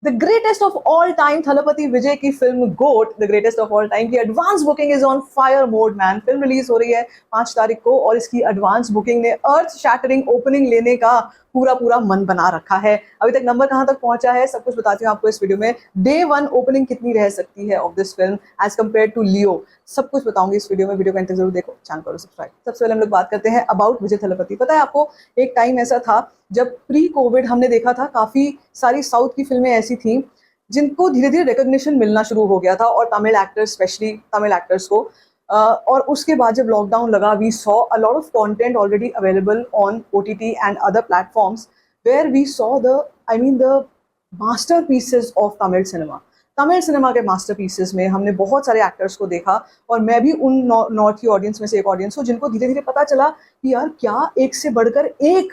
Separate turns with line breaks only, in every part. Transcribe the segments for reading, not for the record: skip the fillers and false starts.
The greatest of all time Thalapathy Vijay की film GOAT, the greatest of all time की advance booking is on fire mode man. Film release हो रही है 5 तारीख को और इसकी एडवांस बुकिंग ने अर्थ शैटरिंग ओपनिंग लेने का पूरा पूरा मन बना रखा है। अभी तक नंबर कहां तक पहुंचा है सब कुछ बताती हूँ आपको इस वीडियो में। डे 1 ओपनिंग कितनी रह सकती है of this film as compare to Leo, सब कुछ बताऊंगी इस वीडियो में। वीडियो को अंत तक जरूर देखो, चैनल करो सब्सक्राइब। सबसे पहले हम लोग बात करते हैं अबाउट विजय थलपति। पता है आपको, एक टाइम ऐसा था जब प्री कोविड हमने देखा था काफी सारी साउथ की फिल्में ऐसी थी जिनको धीरे धीरे रिकॉग्निशन मिलना शुरू हो गया था, और Tamil actors specially Tamil actors को। और उसके बाद जब लॉकडाउन लगा, we saw a lot of content already available on OTT and other platforms where we saw the the masterpieces of Tamil cinema. Tamil cinema के मास्टरपीसेस में हमने बहुत सारे एक्टर्स को देखा, और मैं भी उन नॉर्थ की ऑडियंस में से एक ऑडियंस हूँ जिनको धीरे धीरे पता चला कि यार क्या एक से बढ़कर एक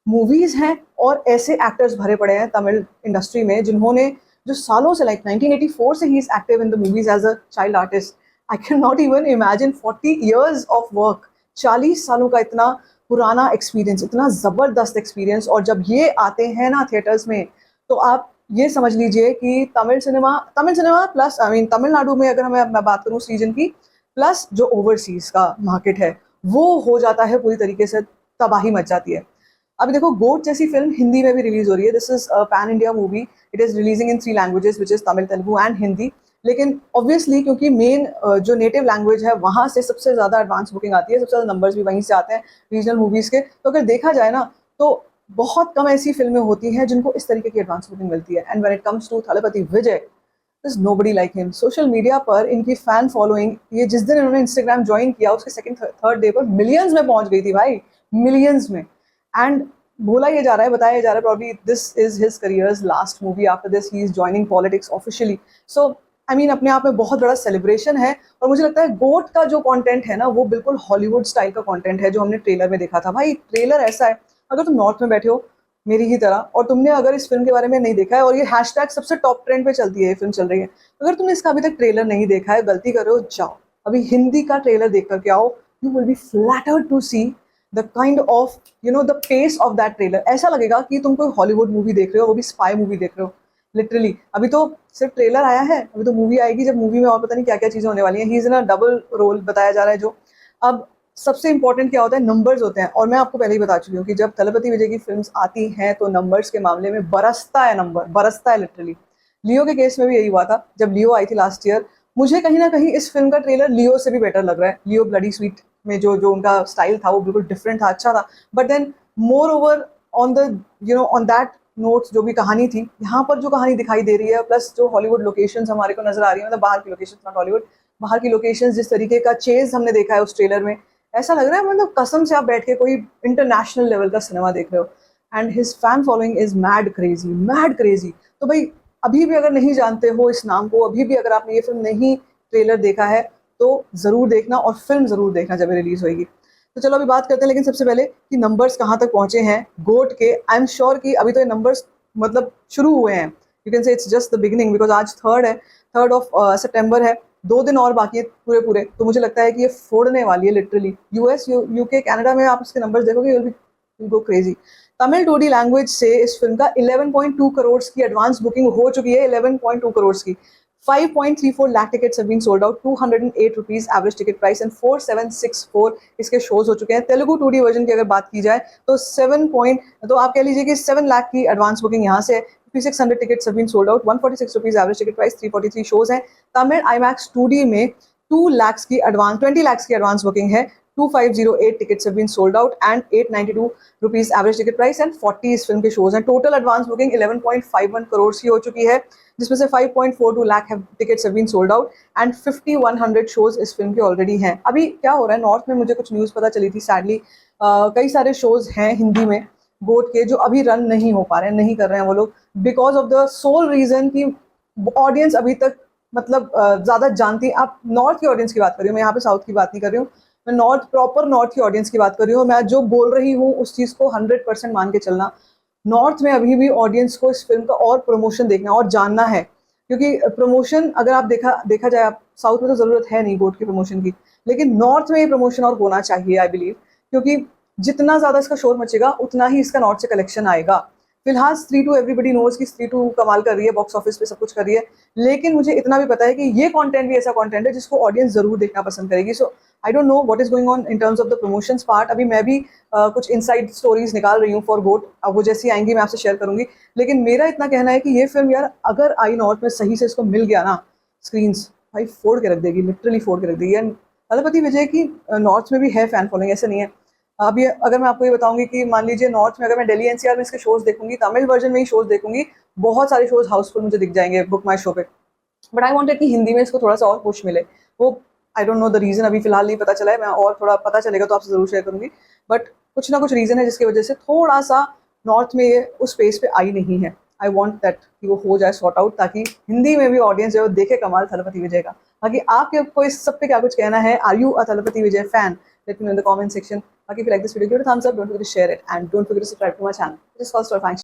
मूवीज हैं और ऐसे एक्टर्स भरे पड़े हैं तमिल इंडस्ट्री में जिन्होंने जो सालों से, लाइक 1984 से he is active in the movies as a child artist. I can not even imagine 40 years of work, 40 सालों का इतना पुराना एक्सपीरियंस, इतना ज़बरदस्त एक्सपीरियंस। और जब ये आते हैं ना थिएटर्स में, तो आप ये समझ लीजिए कि तमिल सिनेमा प्लस तमिलनाडु में अगर मैं बात करूँ उस रीजन की, प्लस जो ओवरसीज का मार्केट है वो हो जाता है पूरी तरीके से, तबाही मच जाती है। अभी देखो, गोट जैसी फिल्म हिंदी में भी रिलीज हो रही है। This is pan India movie, it is releasing in 3 languages which is Tamil, Telugu and Hindi. लेकिन ऑब्वियसली क्योंकि मेन जो नेटिव लैंग्वेज है वहां से सबसे ज्यादा एडवांस बुकिंग आती है, सबसे ज्यादा नंबर्स भी वहीं से आते हैं रीजनल मूवीज के। तो अगर देखा जाए ना, तो बहुत कम ऐसी फिल्में होती हैं जिनको इस तरीके की एडवांस बुकिंग मिलती है। And when it comes to Thalapathy Vijay, there's nobody like him। Social media पर इनकी फैन फॉलोइंग, ये जिस दिन इन्होंने इंस्टाग्राम ज्वाइन किया उसके सेकंड थर्ड डे पर मिलियंस में पहुंच गई थी भाई, मिलियंस में। एंड बोला ये जा रहा है, बताया जा रहा है, probably this is his careers last movie. After this he is joining politics officially. So I mean अपने आप में बहुत बड़ा सेलिब्रेशन है। और मुझे लगता है गोट का जो कंटेंट है ना, वो बिल्कुल हॉलीवुड स्टाइल का कंटेंट है जो हमने ट्रेलर में देखा था। भाई ट्रेलर ऐसा है, अगर तुम नॉर्थ में बैठे हो मेरी ही तरह, और तुमने अगर इस फिल्म के बारे में नहीं देखा है, और ये हैशटैग सबसे टॉप ट्रेंड पे चलती है, ये फिल्म चल रही है, अगर तुमने इसका अभी तक ट्रेलर नहीं देखा है, गलती कर रहे हो, जाओ अभी हिंदी का ट्रेलर देख करके आओ। You will be flattered to see the kind of the pace of that trailer. ऐसा लगेगा कि तुम कोई हॉलीवुड मूवी देख रहे हो, वो भी स्पाई मूवी देख रहे हो लिटरली। अभी तो सिर्फ ट्रेलर आया है, अभी तो मूवी आएगी, जब मूवी में और पता नहीं क्या क्या चीजें होने वाली हैं। He is in a double role बताया जा रहा है जो। अब सबसे इंपॉर्टेंट क्या होता है, नंबर्स होते हैं। और मैं आपको पहले ही बता चुकी हूँ कि जब थलपति विजय की फिल्म्स आती हैं तो नंबर्स के मामले में बरसता है, नंबर बरसता है लिटरली। लियो के केस में भी यही हुआ था जब लियो आई थी लास्ट ईयर। मुझे कहीं ना कहीं इस फिल्म का ट्रेलर लियो से भी बेटर लग रहा है। लियो ब्लडी स्वीट में जो जो उनका स्टाइल था वो बिल्कुल डिफरेंट था, अच्छा था। But then moreover on the on that notes जो भी कहानी थी, यहाँ पर जो कहानी दिखाई दे रही है, प्लस जो हॉलीवुड लोकेशंस हमारे को नजर आ रही है, मतलब बाहर की लोकेशंस, नॉट हॉलीवुड, बाहर की लोकेशंस, जिस तरीके का चेज हमने देखा है उस ट्रेलर में, ऐसा लग रहा है मतलब कसम से आप बैठ के कोई इंटरनेशनल लेवल का सिनेमा देख रहे हो। And his fan following is mad crazy, mad crazy. तो भाई अभी भी अगर नहीं जानते हो इस नाम को, अभी भी अगर आपने ये फिल्म नहीं ट्रेलर देखा है, तो जरूर देखना और फिल्म जरूर देखना जब रिलीज होगी। तो चलो अभी बात करते हैं, लेकिन सबसे पहले कि नंबर्स कहाँ तक पहुंचे हैं गोट के। आई एम श्योर कि अभी तो ये नंबर्स मतलब शुरू हुए हैं। You can say it's just the beginning, because आज 3rd है, 3rd ऑफ सितंबर है, 2 दिन और बाकी है पूरे पूरे। तो मुझे लगता है कि ये फोड़ने वाली है लिटरली। यूएस, यूके, कनाडा में आप इसके नंबर्स देखोगे, you'll go crazy। Tamil 2D language से इस फिल्म का 11.2 करोड़ की एडवांस बुकिंग हो चुकी है, 11.2 करोड़ की। 5.34 lakh tickets have been sold out, 208 rupees average ticket price and 4764 इसके शोज हो चुके हैं। तेलुगु 2D वर्जन की अगर बात की जाए तो 7 पॉइंट, तो आप कह लीजिए कि 7 लाख की एडवांस बुकिंग यहाँ से। 5600 tickets have been sold out, 146 rupees average ticket price, 343 shows हैं। तमिल IMAX 2D में 2 लाख की एडवांस, 20 लाख की एडवांस बुकिंग है, 2508 tickets have been sold out and 892 rupees average ticket price and 40 इस फिल्म के शोज हैं। टोटल एडवांस बुकिंग 11.51 करोड़ की हो चुकी है, जिसमें से 5.42 lakh tickets have been sold out and 5100 shows इस फिल्म के ऑलरेडी हैं। अभी क्या हो रहा है नॉर्थ में, मुझे कुछ न्यूज़ पता चली थी सैडली, कई सारे शोज हैं हिंदी में गोट के जो अभी रन नहीं हो पा रहे हैं, नहीं कर रहे हैं वो लोग, because of the sole reason कि ऑडियंस अभी तक मतलब ज़्यादा जानती है। आप नॉर्थ की ऑडियंस की बात कर रही हूँ मैं, यहाँ पे साउथ की बात नहीं कर रही हूँ, मैं नॉर्थ, प्रॉपर नॉर्थ की ऑडियंस की बात कर रही हूँ। मैं जो बोल रही हूँ उस चीज़ को 100% मान के चलना। नॉर्थ में अभी भी ऑडियंस को इस फिल्म का और प्रमोशन देखना और जानना है, क्योंकि प्रमोशन अगर आप देखा जाए, आप साउथ में तो ज़रूरत है नहीं गोट के प्रमोशन की, लेकिन नॉर्थ में ये प्रमोशन और होना चाहिए आई बिलीव, क्योंकि जितना ज़्यादा इसका शोर मचेगा उतना ही इसका नॉर्थ से कलेक्शन आएगा। फिलहाल स्त्री टू एवरीबडी नोज कि स्त्री टू कमाल कर रही है, बॉक्स ऑफिस पे सब कुछ कर रही है, लेकिन मुझे इतना भी पता है कि ये कंटेंट भी ऐसा कंटेंट है जिसको ऑडियंस जरूर देखना पसंद करेगी। So I don't know what is going on in terms of the promotions part. अभी मैं भी कुछ इनसाइड स्टोरीज निकाल रही हूँ फॉर गोट, अब वो जैसी आएंगी मैं आपसे शेयर करूंगी। लेकिन मेरा इतना कहना है कि ये फिल्म यार अगर आई नॉर्थ में सही से इसको मिल गया ना स्क्रीन्स, भाई फोड़ के रख देगी, लिटरली फोड़ के रख देगी। एंड तलपति विजय की नॉर्थ में भी है फैन फॉलोइंग, ऐसे नहीं है। अब ये अगर मैं आपको ये बताऊंगी कि मान लीजिए नॉर्थ में अगर मैं दिल्ली एनसीआर में इसके शोज देखूंगी, तमिल वर्जन में ही शोज देखूंगी, बहुत सारे शोज हाउसफुल मुझे दिख जाएंगे बुक माई शो पे। बट आई वांटेड कि हिंदी में इसको थोड़ा सा और पुश मिले। वो I don't know the reason, अभी फिलहाल नहीं पता चला है, मैं और थोड़ा पता चलेगा तो आपसे जरूर शेयर करूंगी। बट कुछ ना कुछ रीजन है जिसकी वजह से थोड़ा सा नॉर्थ में ये उस स्पेस पे आई नहीं है। आई वॉन्ट दैट कि वो हो जाए सॉर्ट आउट, ताकि हिंदी में भी ऑडियंस जो है वो देखे कमाल थलपति विजय का। बाकी आपको इस सब पे क्या कुछ कहना है? Are you a Thalapathy Vijay fan? Let me know in the comment section. If you like this video, give it a thumbs up. Don't forget to share it and don't forget to subscribe to my channel. Just cause for